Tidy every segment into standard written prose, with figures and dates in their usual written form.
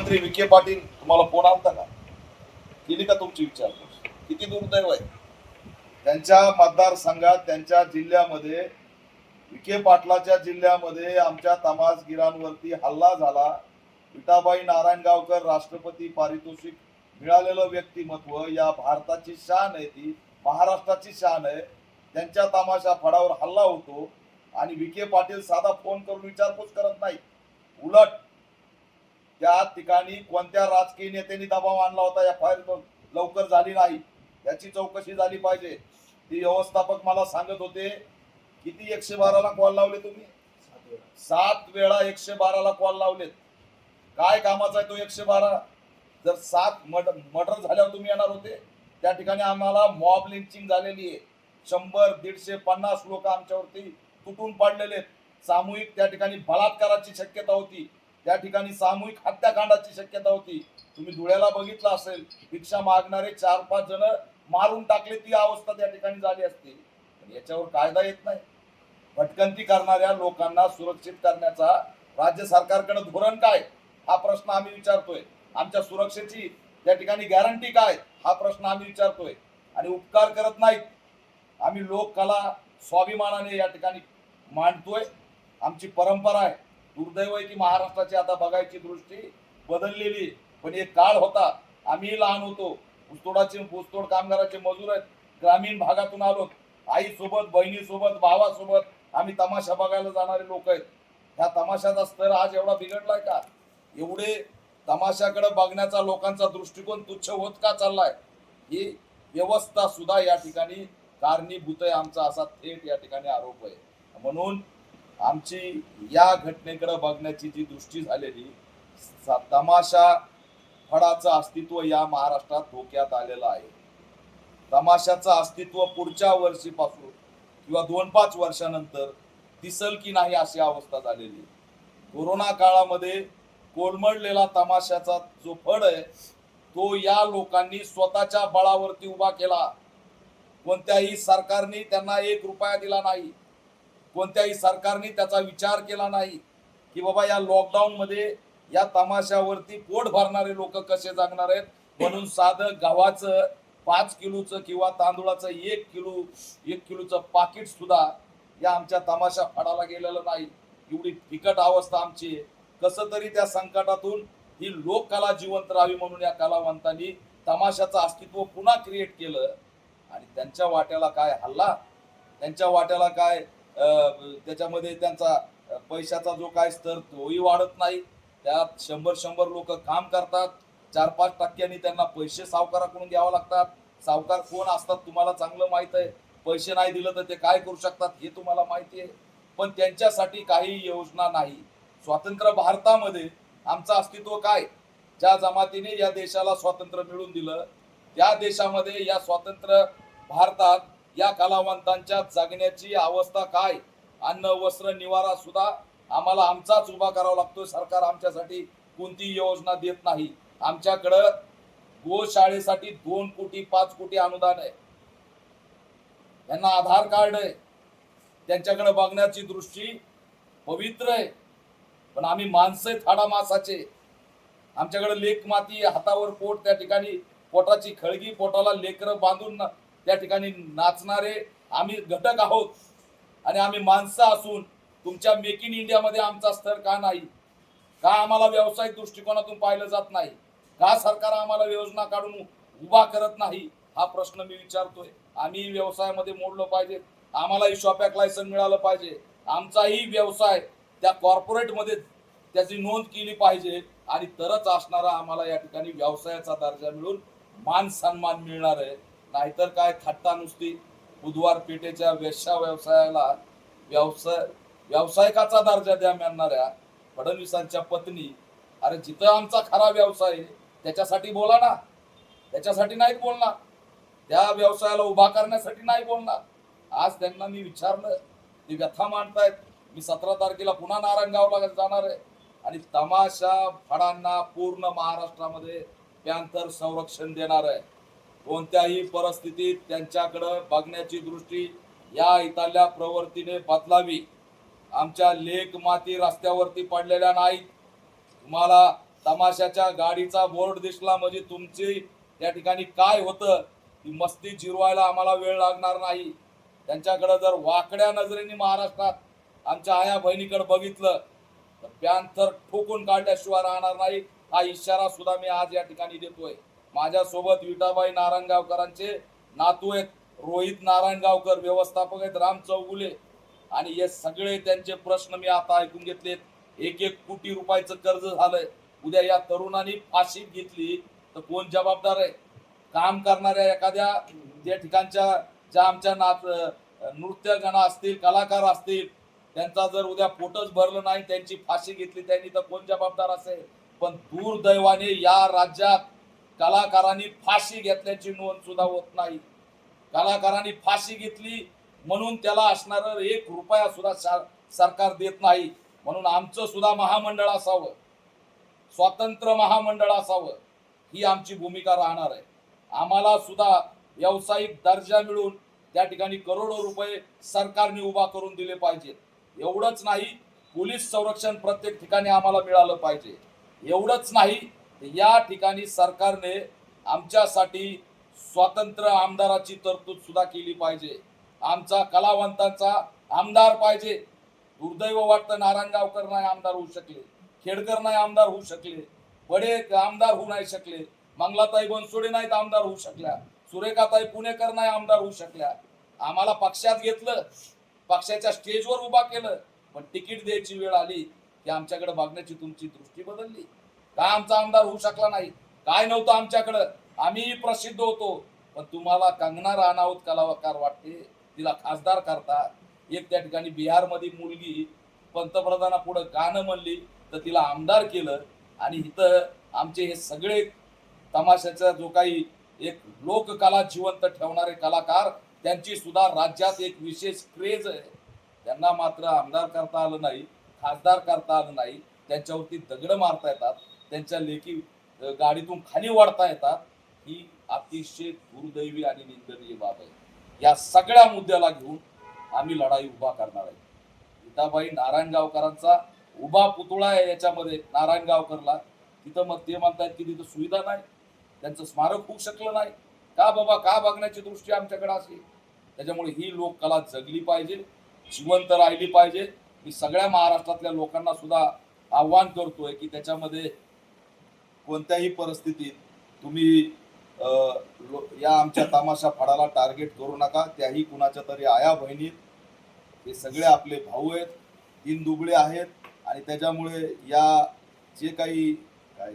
मंत्री विखे पाटील तुम्हाला फोन आलता का? केली का तुमची विचारपूस? किती दुर्दैव आहे त्यांच्या मतदारसंघात, त्यांच्या जिल्ह्यामध्ये, विखे पाटलाच्या जिल्ह्यामध्ये आमच्या तमासगिरांवरती हल्ला झाला. विठाबाई नारायणगावकर राष्ट्रपती पारितोषिक मिळालेलं व्यक्तिमत्व, या भारताची शान आहे, ती महाराष्ट्राची शान आहे. त्यांच्या तमाशा फडावर हल्ला होतो आणि विखे पाटील साधा फोन करून विचारपूस करत नाही. उलट त्या ठिकाणी कोणत्या राजकीय नेत्यांनी दबाव आणला होता, एफआयआर लवकर झाली नाही, याची चौकशी झाली पाहिजे. ती व्यवस्थापक मला सांगत होते, किती 112ला कॉल लावले तुम्ही? 7 वेळा 112ला कॉल लावलेत. काय कामाचा आहे तो 112? जर 7 मर्डर झाल्यावर तुम्ही येणार होते. त्या ठिकाणी आम्हाला मॉब लिंचिंग झालेली आहे. 100, 150, 50 लोक आमच्यावरती तुटून पडलेले आहेत. सामूहिक त्या ठिकाणी बलात्काराची शक्यता होती, त्या ठिकाणी सामूहिक हत्याकांडाची शक्यता होती. तुम्ही धुळ्याला बघितलं असेल, भिक्षा मागणारे 4-5 जण मारून टाकले, ती अवस्था त्या ठिकाणी झाली असती. पण याच्यावर कायदा येत नाही. भटकंती करणाऱ्या लोकांना सुरक्षित करण्याचा राज्य सरकारकडे धोरण काय, हा प्रश्न आम्ही विचारतोय. आमच्या सुरक्षेची त्या ठिकाणी गॅरंटी काय, हा प्रश्न आम्ही विचारतोय. आणि उपकार करत नाहीत. आम्ही लोककला स्वाभिमानाने या ठिकाणी मांडतोय. आमची परंपरा आहे. दुर्दैव आहे की महाराष्ट्राची आता बघायची दृष्टी बदललेली. पण एक काळ होता, आम्ही लहान होतो, ऊसतोड कामगाराचे मजूर आहेत, ग्रामीण भागातून आलो, आई सोबत, बहिणी सोबत, भावासोबत आम्ही तमाशा बघायला जाणारे लोक आहेत. ह्या तमाशाचा स्तर आज एवढा बिघडलाय का? एवढे तमाशाकडे बघण्याचा लोकांचा दृष्टिकोन तुच्छ होत का चाललाय? ही व्यवस्था सुद्धा या ठिकाणी कारणीभूत आहे, आमचा असा थेट या ठिकाणी आरोप आहे. म्हणून आमची या घटनेकडे बघण्याची जी दृष्टी झालेली, तमाशा फडाचं अस्तित्व या महाराष्ट्रात धोक्यात आलेलं आहे. तमाशाचं अस्तित्व पुढच्या वर्षीपासून किंवा 2-5 वर्षानंतर दिसल की नाही अशी अवस्था झालेली. कोरोना काळामध्ये कोलमडलेला तमाशाचा जो फड आहे, तो या लोकांनी स्वतःच्या बळावरती उभा केला. कोणत्याही सरकारने त्यांना 1 रुपया दिला नाही. कोणत्याही सरकारने त्याचा विचार केला नाही की बाबा या लॉकडाऊन मध्ये या तमाशावरती पोट भरणारे लोक कसे जगणार आहेत. म्हणून साधं गव्हाचं 5 किलोचं किंवा तांदूळाचं 1 किलोचं पाकिट सुद्धा या आमच्या तमाशा फडाला गेलेलं नाही. एवढी बिकट अवस्था आमची. कसं तरी त्या संकटातून ही लोककला जिवंत राहावी म्हणून या कलावंतांनी तमाशाचं अस्तित्व पुन्हा क्रिएट केलं. आणि त्यांच्या वाट्याला काय हल्ला, त्यांच्या वाट्याला काय त्याच्यामध्ये त्यांचा पैशाचा जो काय स्तर तोही वाढत नाही. त्यात 100 लोक काम करतात. 4-5 टक्क्यांनी त्यांना पैसे सावकाराकडून घ्यावे लागतात. सावकार कोण असतात तुम्हाला चांगलं माहित आहे. पैसे नाही दिलं तर ते काय करू शकतात हे तुम्हाला माहिती आहे. पण त्यांच्यासाठी काही योजना नाही. स्वातंत्र्य भारतामध्ये आमचं अस्तित्व काय? ज्या जमातीने या देशाला स्वातंत्र्य मिळवून दिलं, त्या देशामध्ये या स्वातंत्र्य भारतात या कलावंतांच्या जगण्याची अवस्था काय? अन्न, वस्त्र, निवारा सुद्धा आम्हाला आमचाच उभा करावा लागतोय. सरकार आमच्यासाठी कोणती योजना देत नाही. आमच्याकडं गोशाळेसाठी 2 कोटी 5 कोटी अनुदान आहे. यांना आधार कार्ड आहे. त्यांच्याकडे बघण्याची दृष्टी पवित्र आहे. पण आम्ही माणसं थाडा मासाचे. आमच्याकडे लेक माती, हातावर पोट, त्या ठिकाणी पोटाची खळगी, पोटाला लेकरं बांधून त्या ठिकाणी नाचणारे आम्ही घटक आहोत. आणि आम्ही माणसं असून तुमच्या मेक इन इंडियामध्ये आमचा स्तर का नाही? का आम्हाला व्यावसायिक दृष्टिकोनातून पाहिलं जात नाही? का सरकार आम्हाला योजना काढून उभा करत नाही? हा प्रश्न मी विचारतोय. आम्ही व्यवसायामध्ये मोडलो पाहिजे. आम्हालाही शॉपॅक लायसन मिळालं पाहिजे. आमचाही व्यवसाय त्या कॉर्पोरेटमध्ये त्याची नोंद केली पाहिजे. आणि तरच असणारा आम्हाला या ठिकाणी व्यवसायाचा दर्जा मिळून मान सन्मान मिळणार आहे. नाहीतर काय थट्टा नुसती. बुधवार पेठेच्या वेश्या व्यवसायाला व्यावसायिकाचा दर्जा द्या म्हणणाऱ्या फडणवीसांच्या पत्नी, अरे जिथं आमचा खरा व्यवसाय आहे त्याच्यासाठी बोला ना. त्याच्यासाठी नाही बोलणार. त्या व्यवसायाला उभा करण्यासाठी नाही बोलणार. आज त्यांना मी विचारलं, ते व्यथा मांडतायत. मी 17 तारखेला पुन्हा नारायणगावला जाणार आहे आणि तमाशा फडांना पूर्ण महाराष्ट्रामध्ये पॅन्थर संरक्षण देणार आहे. कोणत्याही परिस्थितीत त्यांच्याकडे बघण्याची दृष्टी या इथल्या प्रवृत्तीने बदलावी. आमच्या लेक माती रस्त्यावरती पडलेल्या नाहीत. तुम्हाला तमाशाच्या गाडीचा बोर्ड दिसला म्हणजे तुमची त्या ठिकाणी काय होतं ती मस्ती जिरवायला आम्हाला वेळ लागणार नाही. त्यांच्याकडे जर वाकड्या नजरेने महाराष्ट्रात आमच्या आया बहिणीकडे बघितलं तर पॅन्थर ठोकून काढल्याशिवाय राहणार नाही. हा इशारा सुद्धा मी आज या ठिकाणी देतोय. माझ्यासोबत विठाबाई नारायणगावकरांचे नातू आहेत, रोहित नारायणगावकर व्यवस्थापक आहेत, राम चौगुले, आणि हे सगळे त्यांचे प्रश्न मी आता ऐकून घेतलेत. 1-1 कोटी रुपयाचं कर्ज झालंय. उद्या या तरुणांनी फाशी घेतली तर कोण जबाबदार आहे? काम करणाऱ्या एखाद्या त्या ठिकाणच्या ज्या आमच्या नृत्यगण असतील, कलाकार असतील, त्यांचा जर उद्या पोटच भरलं नाही, त्यांची फाशी घेतली त्यांनी, तर कोण जबाबदार असेल? पण दुर्दैवाने या राज्यात कलाकारांनी फाशी घेतल्याची नोंद सुद्धा होत नाही. कलाकारांनी फाशी घेतली म्हणून त्याला असणार 1 रुपया सुद्धा सरकार देत नाही. म्हणून आमचं सुद्धा महामंडळ असावं, स्वतंत्र महामंडळ असावं, ही आमची भूमिका राहणार आहे. आम्हाला सुद्धा व्यावसायिक दर्जा मिळून त्या ठिकाणी करोडो रुपये सरकारने उभा करून दिले पाहिजेत. एवढंच नाही, पोलीस संरक्षण प्रत्येक ठिकाणी आम्हाला मिळालं पाहिजे. एवढंच नाही, या ठिकाणी सरकारने आमच्यासाठी स्वतंत्र आमदाराची तरतूद सुद्धा केली पाहिजे. आमचा कलावंतांचा आमदार पाहिजे. दुर्दैव वाटतं नारायणगावकर नाही आमदार होऊ शकले, खेडकर नाही आमदार होऊ शकले, बडे आमदार होऊ नाही शकले, मंगलाताई बनसोडे नाहीत आमदार होऊ शकल्या, सुरेखाताई पुणेकर नाही आमदार होऊ शकल्या. आम्हाला पक्षात घेतलं, पक्षाच्या स्टेजवर उभा केलं, पण तिकीट द्यायची वेळ आली की आमच्याकडे बघण्याची तुमची दृष्टी बदलली. का आमचा आमदार होऊ शकला नाही? काय नव्हतं आमच्याकडं? आम्ही प्रसिद्ध होतो, पण तुम्हाला कंगना राणावत कलाकार वाटते, तिला खासदार करता. एक त्या ठिकाणी बिहारमध्ये मुलगी पंतप्रधानापुढे गाणं म्हणली तर तिला आमदार केलं. आणि इथं आमचे हे सगळे तमाशाचा जो काही एक लोककला जिवंत ठेवणारे कलाकार, त्यांची सुद्धा राज्यात एक विशेष क्रेज आहे. त्यांना मात्र आमदार करता आलं नाही, खासदार करता आलं नाही. त्यांच्यावरती दगड मारता येतात, त्यांच्या लेखी गाडीतून खाली वाढता येतात. ही अतिशय दुर्दैवी आणि निंदनीय बाब आहे. या सगळ्या मुद्द्याला घेऊन आम्ही लढाई उभा करणार आहे. विठाबाई नारायणगावकरांचा उभा पुतळा आहे याच्यामध्ये नारायणगावकरला. तिथं मग ते म्हणतात की तिथं सुविधा नाही, त्यांचं स्मारक होऊ शकलं नाही. का बाबा? का बघण्याची दृष्टी आमच्याकडे असेल? त्याच्यामुळे ही लोककला जगली पाहिजे, जिवंत राहिली पाहिजे. मी सगळ्या महाराष्ट्रातल्या लोकांना सुद्धा आव्हान करतोय की त्याच्यामध्ये कोणत्याही परिस्थितीत तुम्ही या आमच्या तमाशा फडाला टार्गेट करू नका. त्याही कुणाच्या तरी आया बहिणी, हे सगळे आपले भाऊ आहेत, 3 दुबळे आहेत. आणि त्याच्यामुळे या जे काही काय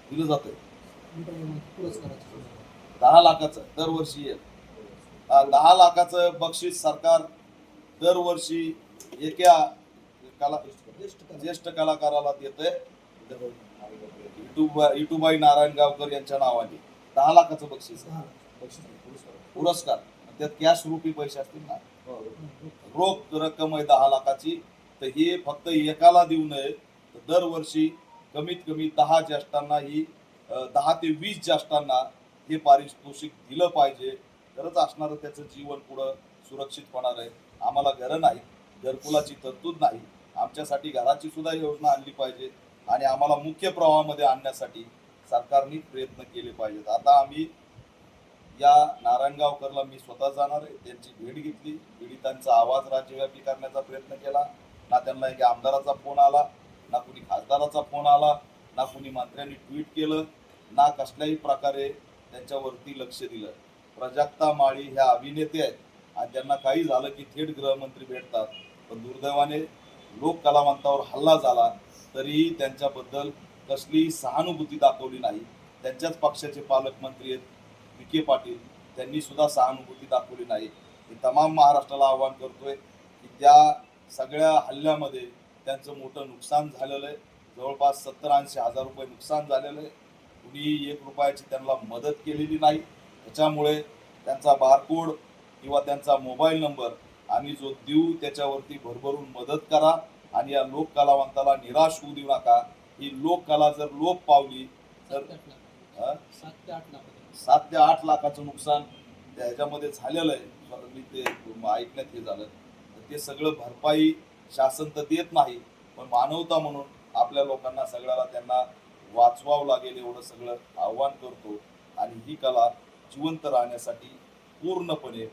दिलं जातंय 10 लाखाचं दरवर्षी येत, 10 लाखाचं बक्षीस सरकार दरवर्षी एका ज्येष्ठ कलाकाराला देतंय. विठूबाई नारायणगावकर यांच्या नावाने 10 लाखाचं बक्षीस, पुरस्कार. त्यात कॅश रुपी पैसे असतील ना, रोख रक्कम आहे 10 लाखाची. तर हे फक्त एकाला देऊ नये, तर दरवर्षी कमीत कमी 10 ज्येष्ठांना, ही 10 ते 20 ज्येष्ठांना हे पारितोषिक दिलं पाहिजे. तरच असणारं त्याचं जीवन पुढं सुरक्षित होणार आहे. आम्हाला घरं नाही, घरकुलाची तरतूद नाही, आमच्यासाठी घराची सुद्धा योजना आणली पाहिजे. आणि आम्हाला मुख्य प्रवाहामध्ये आणण्यासाठी सरकारने प्रयत्न केले पाहिजेत. आता आम्ही या नारायणगावकरला मी स्वतः जाणार आहे, त्यांची भेट घेतली, पीडितांचा आवाज राज्यव्यापी करण्याचा प्रयत्न केला. ना त्यांना एक आमदाराचा फोन आला, ना कुणी खासदाराचा फोन आला, ना कुणी मंत्र्यांनी ट्विट केलं, ना कसल्याही प्रकारे त्यांच्यावरती लक्ष दिलं. प्राजक्ता माळी ह्या अभिनेते आहेत आणि त्यांना काही झालं की थेट गृहमंत्री भेटतात. पण दुर्दैवाने लोक कलावंतावर हल्ला झाला तरीही त्यांच्याबद्दल कसलीही सहानुभूती दाखवली नाही. त्यांच्याच पक्षाचे पालकमंत्री आहेत विखे पाटील, त्यांनी सुद्धा सहानुभूती दाखवली नाही. मी तमाम महाराष्ट्राला आवाहन करतोय की त्या सगळ्या हल्ल्यामध्ये त्यांचं मोठं नुकसान झालेलं आहे. जवळपास 70-80 हजार रुपये नुकसान झालेलं आहे. कुणी 1 रुपयाची त्यांना मदत केलेली नाही. त्याच्यामुळे त्यांचा बारकोड किंवा त्यांचा मोबाईल नंबर आम्ही जो देऊ त्याच्यावरती भरभरून मदत करा. आणि या लोक कलावंताला निराश होऊ देऊ नका. ही लोककला जर लोप पावली तर 7 ते 8 लाखाचं नुकसान त्याच्यामध्ये झालेलं आहे. मी ते ऐकण्यात हे झालं, ते सगळं भरपाई शासन तर देत नाही, पण मानवता म्हणून आपल्या लोकांना सगळ्याला त्यांना वाचवावं लागेल एवढं सगळं आव्हान करतो. आणि ही कला जिवंत राहण्यासाठी पूर्णपणे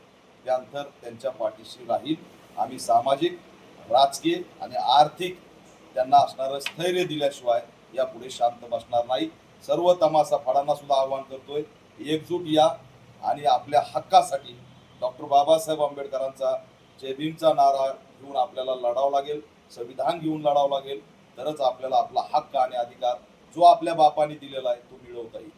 पॅन्थर त्यांच्या पाठीशी राहील. आम्ही सामाजिक, राजकीय आणि आर्थिक त्यांना असणारं स्थैर्य दिल्याशिवाय यापुढे शांत बसणार नाही. सर्व तमाशा फळांना सुद्धा आवाहन करतोय, एकजूट या आणि आपल्या हक्कासाठी डॉक्टर बाबासाहेब आंबेडकरांचा जय भीमचा नारा घेऊन आपल्याला लढावं लागेल, संविधान घेऊन लढावं लागेल. तरच आपल्याला आपला हक्क आणि अधिकार जो आपल्या बापाने दिलेला आहे तो मिळवता येईल.